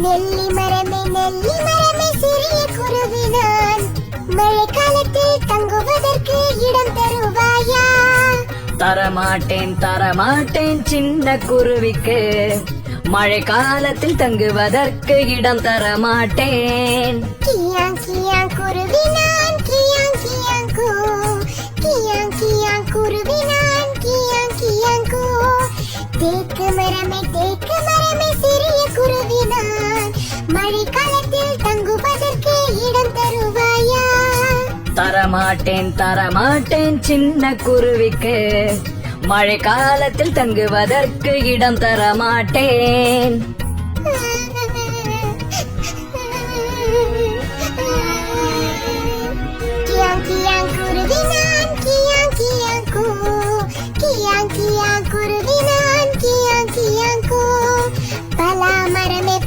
நெல்லி மரமே சிறிய குருவினான் மழைக்காலத்தில் தங்குவதற்கு இடம் தருவாயா? தரமாட்டேன் சின்ன குருவிக்கு மழை காலத்தில் தங்குவதற்கு இடம் தரமாட்டேன். கியாங் கியாங் குருவினான் கியாங் கியாங் கூ, கியாங் கியாங் குருவினான் கியாங் கியாங் கூ. தேக்கு மரமே சிறிய குருவினான் மழை காலத்தில் தங்குவதற்கு இடம் தருவாயா? தரமாட்டேன் சின்ன குருவிக்கு மழை காலத்தில் தங்குவதற்கு இடம் தரமாட்டேன். கியாங் கியாங் குருவினான் கியாங் கியாங் கூ, கியாங் கியாங் குருவினான் கியாங் கியாங் கூ. பலா மரமே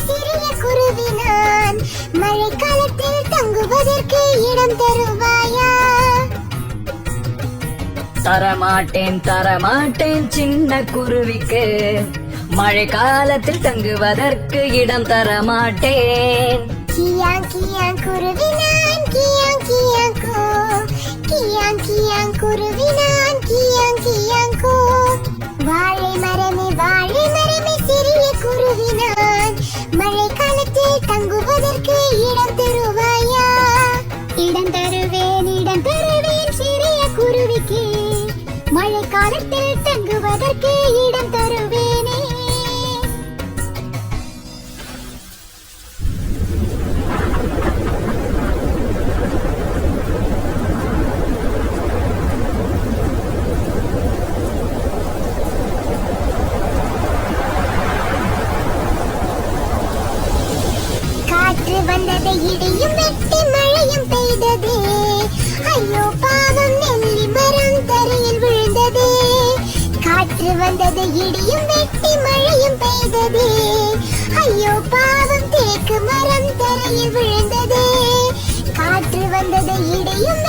சிறிய குருவினான் மழை காலத்தில் தங்குவதற்கு இடம் தருவாயா? தரமாட்டேன் சின்ன குருவிக்கு மழை காலத்தில் தங்குவதற்கு இடம் தரமாட்டேன். கியாங் கியாங் குருவினான் கியாங் கியாங் கூ, கியாங் கியாங் குருவினான் கியாங் கியாங் கூ. வாழை மரமே சிறிய குருவினான் மழை காலத்தில் தங்குவதற்கு இடம் தருவாயா? இடம் தருவேன் சிறிய குருவிக்கு மழை காலத்தில் தங்குவதற்கு இடம் தருவேனே. காற்று வந்தது இடியும் வெட்டி மழையும் பெய்தது, ஐயோ பாவம் நெல்லி மரம் தரையில் விழுந்தது. காற்று வந்தது இடியும் வெட்டி மழையும் பெய்தது, ஐயோ பாவம் தேக்கு மரம் தரையில் விழுந்தது. காற்று வந்தது இடியும்